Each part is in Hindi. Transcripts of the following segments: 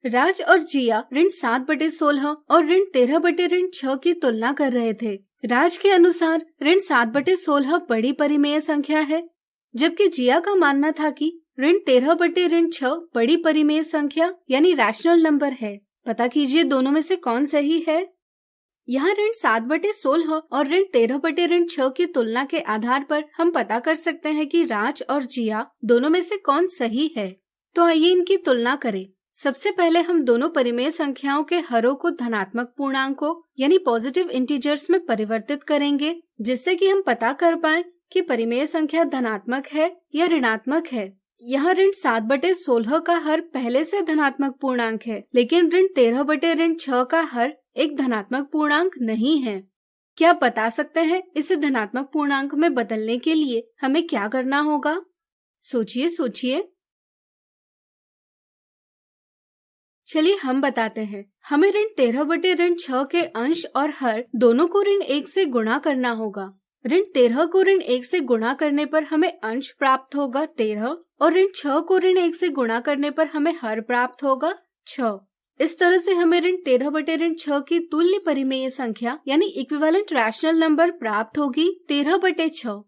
राज और जिया ऋण 7/16 और ऋण 13/6 की तुलना कर रहे थे। राज के अनुसार ऋण 7/16 बड़ी परिमेय संख्या है, जबकि जिया का मानना था कि ऋण 13/6 बड़ी परिमेय संख्या यानी रैशनल नंबर है। पता कीजिए दोनों में से कौन सही है। यहाँ ऋण 7/16 और ऋण 13/6 की तुलना के आधार पर हम पता कर सकते हैं कि राज और जिया दोनों में से कौन सही है। तो आइए इनकी तुलना करें। सबसे पहले हम दोनों परिमेय संख्याओं के हरों को धनात्मक पूर्णांकों यानी पॉजिटिव इंटीजर्स में परिवर्तित करेंगे, जिससे कि हम पता कर पाएं कि परिमेय संख्या धनात्मक है या ऋणात्मक है। यहाँ ऋण 7/16 का हर पहले से धनात्मक पूर्णांक है, लेकिन ऋण 13/6 का हर एक धनात्मक पूर्णांक नहीं है। क्या आप बता सकते हैं इसे धनात्मक पूर्णांक में बदलने के लिए हमें क्या करना होगा? सोचिए। चलिए हम बताते हैं। हमें ऋण 13/6 के अंश और हर दोनों को ऋण 1 से गुणा करना होगा। ऋण 13 को ऋण 1 से गुणा करने पर हमें अंश प्राप्त होगा 13 और ऋण 6 को ऋण 1 से गुणा करने पर हमें हर प्राप्त होगा 6। इस तरह से हमें ऋण 13/6 की तुल्य परिमेय संख्या यानी इक्विवेलेंट रैशनल नंबर प्राप्त होगी 13/6।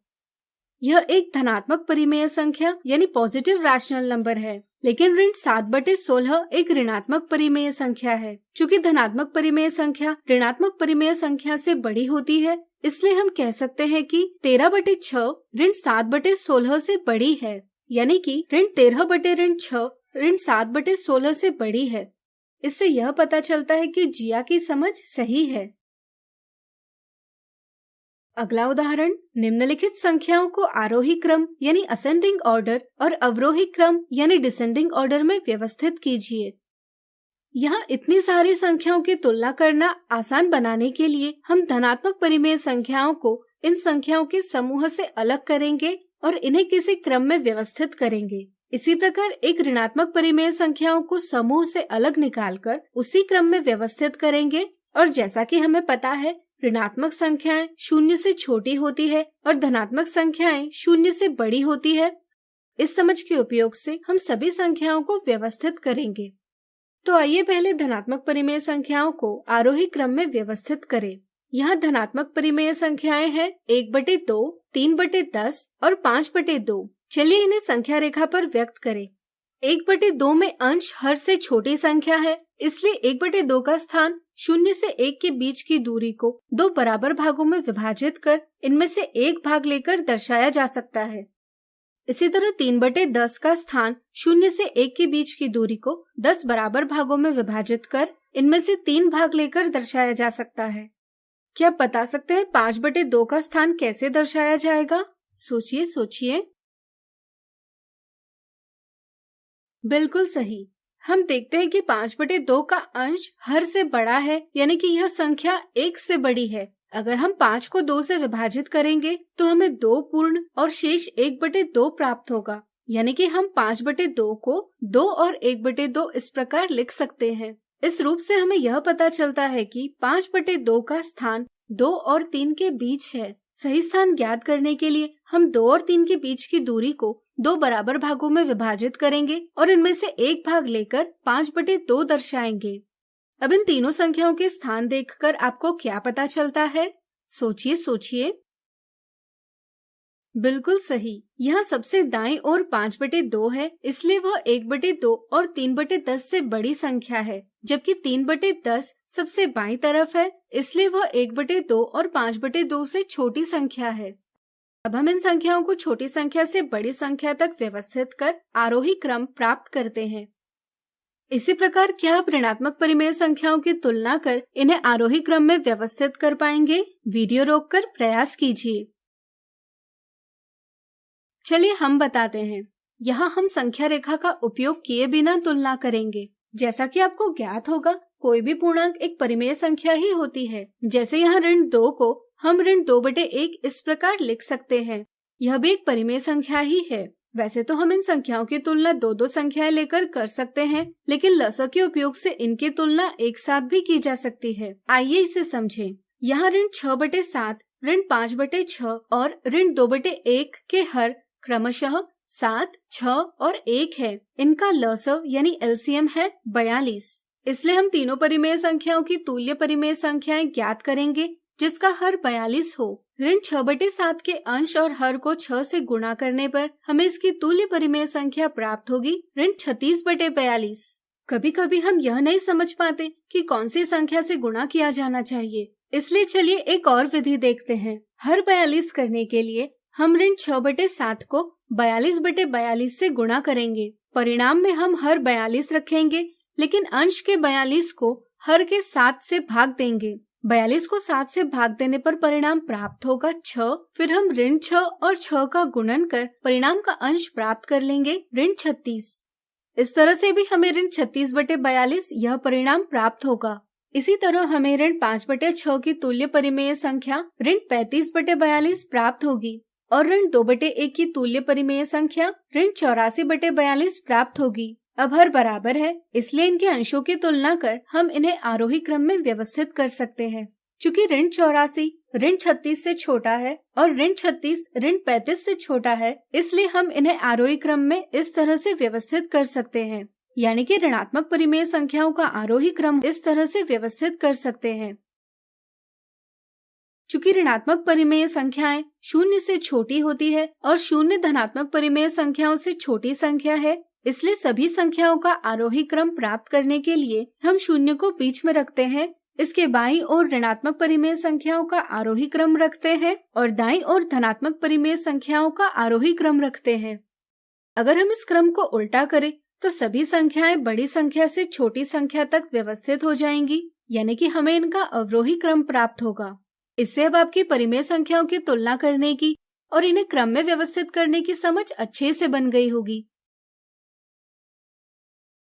यह एक धनात्मक परिमेय संख्या यानी पॉजिटिव रैशनल नंबर है, लेकिन ऋण 7/16 एक ऋणात्मक परिमेय संख्या है। चूंकि धनात्मक परिमेय संख्या ऋणात्मक परिमेय संख्या से बड़ी होती है, इसलिए हम कह सकते हैं कि 13/6 ऋण 7/16 से बड़ी है, यानी कि ऋण 13/6 ऋण 7/16 से बड़ी है। इससे यह पता चलता है कि जिया की समझ सही है। अगला उदाहरण, निम्नलिखित संख्याओं को आरोही क्रम यानी असेंडिंग ऑर्डर और अवरोही क्रम यानी डिसेंडिंग ऑर्डर में व्यवस्थित कीजिए। यहाँ इतनी सारी संख्याओं की तुलना करना आसान बनाने के लिए हम धनात्मक परिमेय संख्याओं को इन संख्याओं के समूह से अलग करेंगे और इन्हें किसी क्रम में व्यवस्थित करेंगे। इसी प्रकार एक ऋणात्मक परिमेय संख्याओं को समूह से अलग निकालकर उसी क्रम में व्यवस्थित करेंगे। और जैसा कि हमें पता है, ऋणात्मक संख्याएं 0 से छोटी होती है और धनात्मक संख्याएं 0 से बड़ी होती है। इस समझ के उपयोग से हम सभी संख्याओं को व्यवस्थित करेंगे। तो आइए पहले धनात्मक परिमेय संख्याओं को आरोही क्रम में व्यवस्थित करें। यहाँ धनात्मक परिमेय संख्याएं हैं 1/2, 3/10 और 5/2। चलिए इन्हें संख्या रेखा पर व्यक्त करें। 1/2 में अंश हर से छोटी संख्या है, इसलिए 1/2 का स्थान 0 से 1 के बीच की दूरी को 2 बराबर भागों में विभाजित कर इनमें से एक भाग लेकर दर्शाया जा सकता है। इसी तरह 3/10 का स्थान 0 से 1 के बीच की दूरी को 10 बराबर भागों में विभाजित कर इनमें से 3 भाग लेकर दर्शाया जा सकता है। क्या आप बता सकते हैं 5/2 का स्थान कैसे दर्शाया जाएगा? सोचिए। बिल्कुल सही। हम देखते हैं कि 5/2 का अंश हर से बड़ा है, यानी कि यह संख्या 1 से बड़ी है। अगर हम 5 को 2 से विभाजित करेंगे तो हमें 2 पूर्ण और शेष 1/2 प्राप्त होगा, यानी कि हम 5/2 को 2 और 1/2 इस प्रकार लिख सकते हैं। इस रूप से हमें यह पता चलता है कि 5/2 का स्थान 2 और 3 के बीच है। सही स्थान ज्ञात करने के लिए हम 2 और 3 के बीच की दूरी को 2 बराबर भागों में विभाजित करेंगे और इनमें से एक भाग लेकर 5/2 दर्शाएंगे। अब इन तीनों संख्याओं के स्थान देखकर आपको क्या पता चलता है? सोचिए। बिल्कुल सही। यहाँ सबसे दाईं ओर 5/2 है, इसलिए वह 1/2 और 3/10 से बड़ी संख्या है, जबकि 3/10 सबसे बाईं तरफ है, इसलिए वह 1/2 और 5/2 से छोटी संख्या है। अब हम इन संख्याओं को छोटी संख्या से बड़ी संख्या तक व्यवस्थित कर आरोही क्रम प्राप्त करते हैं। इसी प्रकार क्या आप ऋणात्मक परिमेय संख्याओं की तुलना कर इन्हें आरोही क्रम में व्यवस्थित कर पाएंगे? वीडियो रोककर प्रयास कीजिए। चलिए हम बताते हैं। यहाँ हम संख्या रेखा का उपयोग किए बिना तुलना करेंगे। जैसा कि आपको ज्ञात होगा, कोई भी पूर्णांक एक परिमेय संख्या ही होती है। जैसे यहाँ ऋण 2 को हम ऋण 2/1 इस प्रकार लिख सकते हैं। यह भी एक परिमेय संख्या ही है। वैसे तो हम इन संख्याओं की तुलना 2-2 संख्याएं लेकर कर सकते हैं, लेकिन लसक के उपयोग से इनकी तुलना एक साथ भी की जा सकती है। आइए इसे समझें। यहाँ ऋण 6/7, ऋण 5/6 और ऋण 2/1 के हर क्रमशः 7, 6 और 1 है, इनका लसव यानी एलसीएम है 42। इसलिए हम तीनों परिमेय संख्याओं की तुल्य परिमेय संख्याएं ज्ञात करेंगे जिसका हर 42 हो। ऋण 6/7 के अंश और हर को 6 से गुणा करने पर हमें इसकी तुल्य परिमेय संख्या प्राप्त होगी ऋण 36/42। कभी कभी हम यह नहीं समझ पाते कि कौन सी संख्या से गुणा किया जाना चाहिए, इसलिए चलिए एक और विधि देखते हैं। हर 42 करने के लिए हम ऋण 6/7 को 42/42 से गुणा करेंगे। परिणाम में हम हर 42 रखेंगे, लेकिन अंश के 42 को हर के 7 से भाग देंगे। 42 को 7 से भाग देने पर परिणाम प्राप्त होगा 6। फिर हम ऋण 6 और 6 का गुणन कर परिणाम का अंश प्राप्त कर लेंगे ऋण 36। इस तरह से भी हमें ऋण 36/42 यह परिणाम प्राप्त होगा। इसी तरह हमें ऋण 5/6 की तुल्य परिमेय संख्या ऋण 35/42 प्राप्त होगी और ऋण 2/1 की तुल्य परिमेय संख्या ऋण 84/42 प्राप्त होगी। अब हर बराबर है, इसलिए इनके अंशों की तुलना कर हम इन्हें आरोही क्रम में व्यवस्थित कर सकते हैं। चूंकि ऋण 84 ऋण 36 से छोटा है और ऋण 36 ऋण 35 से छोटा है, इसलिए हम इन्हें आरोही क्रम में इस तरह से व्यवस्थित कर सकते हैं, यानी कि ऋणात्मक परिमेय संख्याओं का आरोही क्रम इस तरह से व्यवस्थित कर सकते हैं। चूंकि ऋणात्मक परिमेय संख्याएं 0 से छोटी होती है और 0 धनात्मक परिमेय संख्याओं से छोटी संख्या है, इसलिए सभी संख्याओं का आरोही क्रम प्राप्त करने के लिए हम 0 को बीच में रखते हैं। इसके बाईं ओर ऋणात्मक परिमेय संख्याओं का आरोही क्रम रखते हैं और दाईं ओर धनात्मक परिमेय संख्याओं का आरोही क्रम रखते हैं। अगर हम इस क्रम को उल्टा करें तो सभी संख्याएं बड़ी संख्या से छोटी संख्या तक व्यवस्थित हो जाएंगी, यानी कि हमें इनका अवरोही क्रम प्राप्त होगा। इससे अब आपकी परिमेय संख्याओं की तुलना करने की और इन्हें क्रम में व्यवस्थित करने की समझ अच्छे से बन गई होगी।